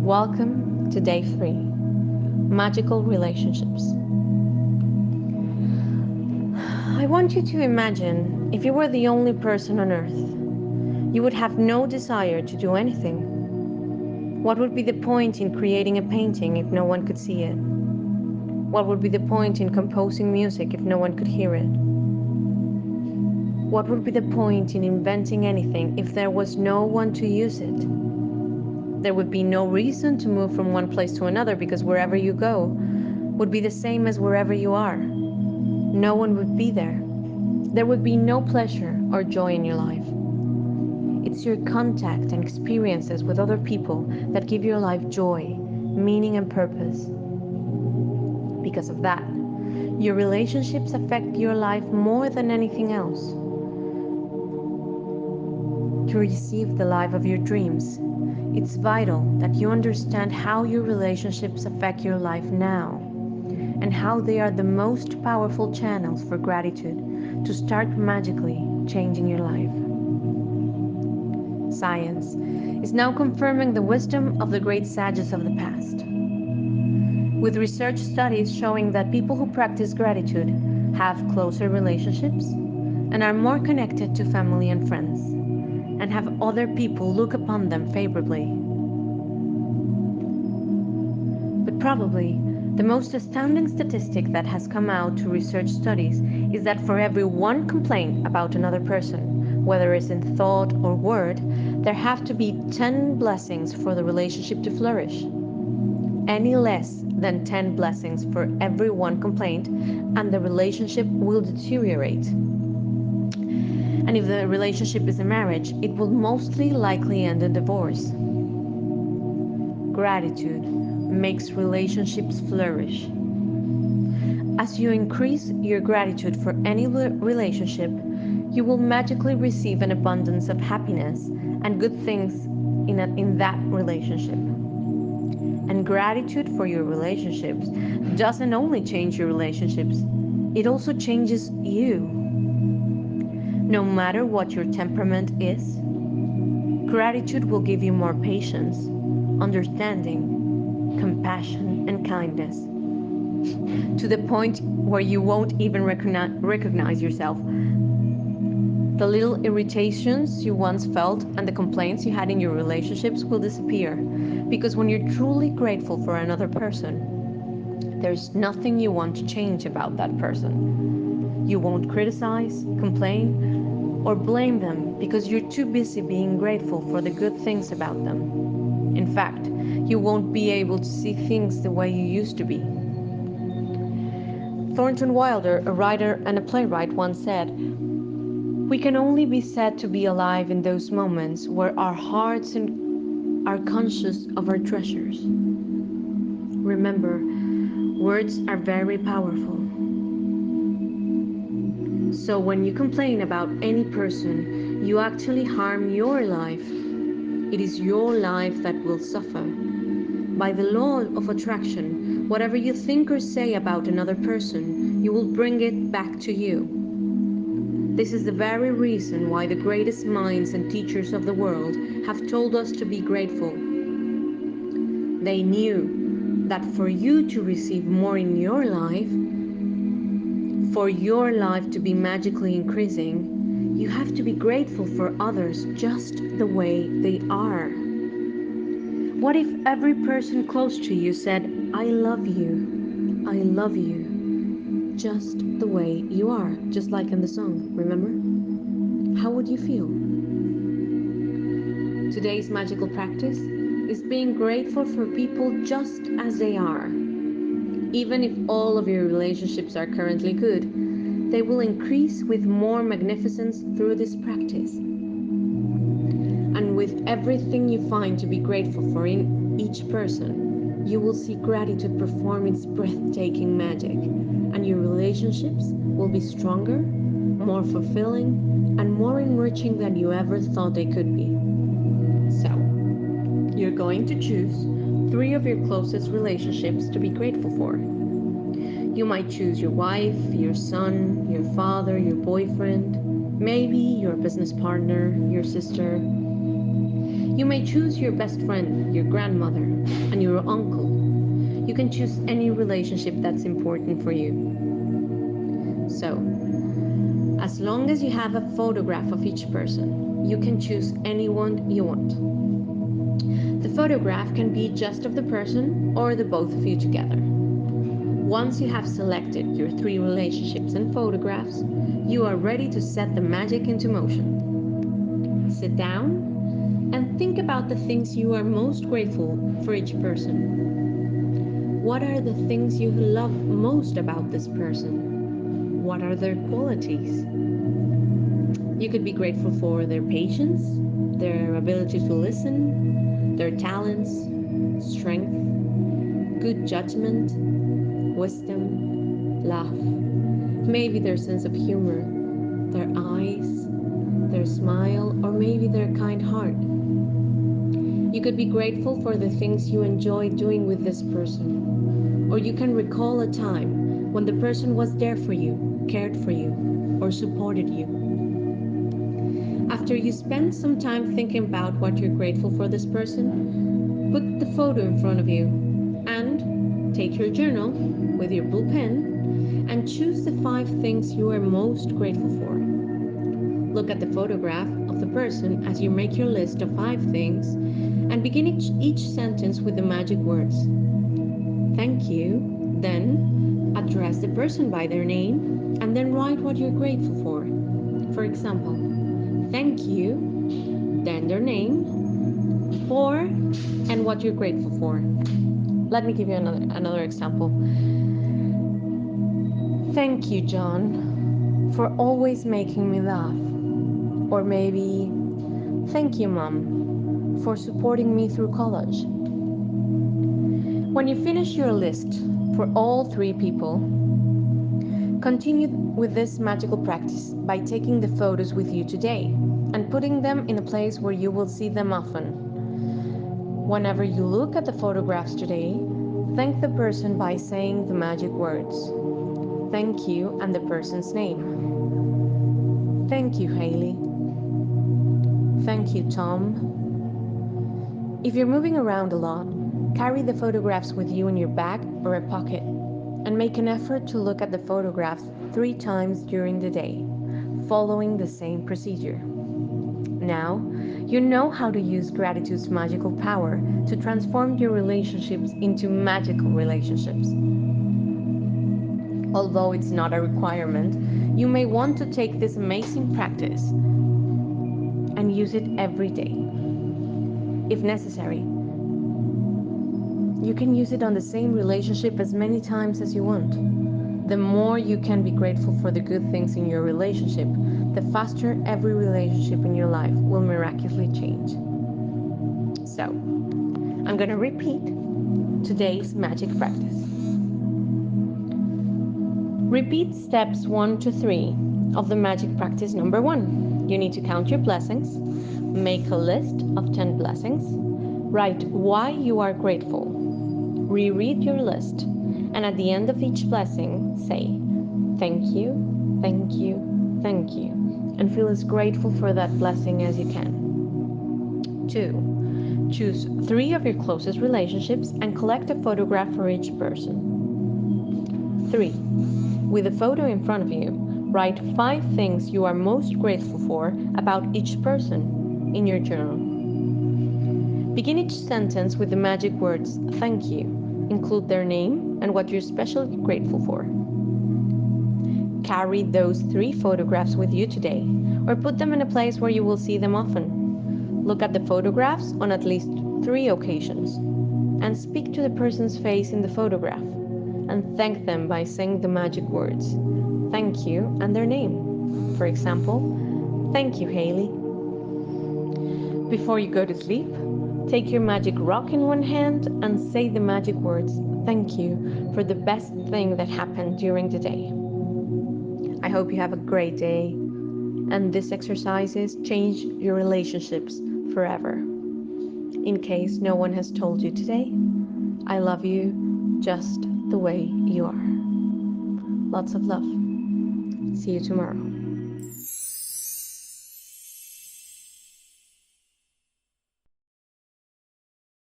Welcome to day 3, Magical Relationships. I want you to imagine if you were the only person on earth, you would have no desire to do anything. What would be the point in creating a painting if no one could see it? What would be the point in composing music if no one could hear it? What would be the point in inventing anything if there was no one to use it? There would be no reason to move from one place to another because wherever you go would be the same as wherever you are. No one would be there. There would be no pleasure or joy in your life. It's your contact and experiences with other people that give your life joy, meaning, and purpose. Because of that, your relationships affect your life more than anything else. To receive the life of your dreams, it's vital that you understand how your relationships affect your life now and how they are the most powerful channels for gratitude to start magically changing your life. Science is now confirming the wisdom of the great sages of the past, with research studies showing that people who practice gratitude have closer relationships and are more connected to family and friends, and have other people look upon them favorably. But probably the most astounding statistic that has come out to research studies is that for every one complaint about another person, whether it's in thought or word, there have to be 10 blessings for the relationship to flourish. Any less than 10 blessings for every one complaint, and the relationship will deteriorate. And if the relationship is a marriage, it will mostly likely end in divorce. Gratitude makes relationships flourish. As you increase your gratitude for any relationship, you will magically receive an abundance of happiness and good things in that relationship. And gratitude for your relationships doesn't only change your relationships, it also changes you. No matter what your temperament is, gratitude will give you more patience, understanding, compassion, and kindness, to the point where you won't even recognize yourself. The little irritations you once felt and the complaints you had in your relationships will disappear, because when you're truly grateful for another person, there's nothing you want to change about that person. You won't criticize, complain, or blame them because you're too busy being grateful for the good things about them. In fact, you won't be able to see things the way you used to be. Thornton Wilder, a writer and a playwright, once said, "We can only be said to be alive in those moments where our hearts are conscious of our treasures." Remember, words are very powerful. So when you complain about any person, you actually harm your life. It is your life that will suffer. By the law of attraction, whatever you think or say about another person, you will bring it back to you. This is the very reason why the greatest minds and teachers of the world have told us to be grateful. They knew that for you to receive more in your life, for your life to be magically increasing, you have to be grateful for others just the way they are. What if every person close to you said, "I love you, just the way you are," just like in the song, remember? How would you feel? Today's magical practice is being grateful for people just as they are. Even if all of your relationships are currently good, they will increase with more magnificence through this practice. And with everything you find to be grateful for in each person, you will see gratitude perform its breathtaking magic, and your relationships will be stronger, more fulfilling, and more enriching than you ever thought they could be. So, you're going to choose 3 of your closest relationships to be grateful for. You might choose your wife, your son, your father, your boyfriend, maybe your business partner, your sister. You may choose your best friend, your grandmother, and your uncle. You can choose any relationship that's important for you. So, as long as you have a photograph of each person, you can choose anyone you want. The photograph can be just of the person or the both of you together. Once you have selected your 3 relationships and photographs, you are ready to set the magic into motion. Sit down and think about the things you are most grateful for each person. What are the things you love most about this person? What are their qualities? You could be grateful for their patience, their ability to listen, their talents, strength, good judgment, wisdom, love, maybe their sense of humor, their eyes, their smile, or maybe their kind heart. You could be grateful for the things you enjoy doing with this person, or you can recall a time when the person was there for you, cared for you, or supported you. After you spend some time thinking about what you're grateful for this person, put the photo in front of you and take your journal with your blue pen and choose the 5 things you are most grateful for. Look at the photograph of the person as you make your list of 5 things and begin each sentence with the magic words. Thank you, then address the person by their name and then write what you're grateful for. For example, thank you, then their name, for, and what you're grateful for. Let me give you another example. Thank you, John, for always making me laugh. Or maybe, thank you, Mom, for supporting me through college. When you finish your list for all 3 people, continue with this magical practice by taking the photos with you today and putting them in a place where you will see them often. Whenever you look at the photographs today, thank the person by saying the magic words. Thank you and the person's name. Thank you, Hayley. Thank you, Tom. If you're moving around a lot, carry the photographs with you in your bag or a pocket and make an effort to look at the photographs 3 times during the day, following the same procedure. Now, you know how to use gratitude's magical power to transform your relationships into magical relationships. Although it's not a requirement, you may want to take this amazing practice and use it every day. If necessary, you can use it on the same relationship as many times as you want. The more you can be grateful for the good things in your relationship, the faster every relationship in your life will miraculously change. So, I'm going to repeat today's magic practice. Repeat steps 1 to 3 of the magic practice number 1. You need to count your blessings, make a list of 10 blessings, write why you are grateful, reread your list, and at the end of each blessing, say, thank you, thank you, thank you, and feel as grateful for that blessing as you can. 2. Choose 3 of your closest relationships and collect a photograph for each person. 3. With a photo in front of you, write 5 things you are most grateful for about each person in your journal. Begin each sentence with the magic words, thank you. Include their name and what you're especially grateful for. Carry those 3 photographs with you today, or put them in a place where you will see them often. Look at the photographs on at least 3 occasions, and speak to the person's face in the photograph, and thank them by saying the magic words, thank you, and their name. For example, thank you, Hayley. Before you go to sleep, take your magic rock in one hand and say the magic words, thank you, for the best thing that happened during the day. I hope you have a great day, and these exercises change your relationships forever. In case no one has told you today, I love you just the way you are. Lots of love. See you tomorrow.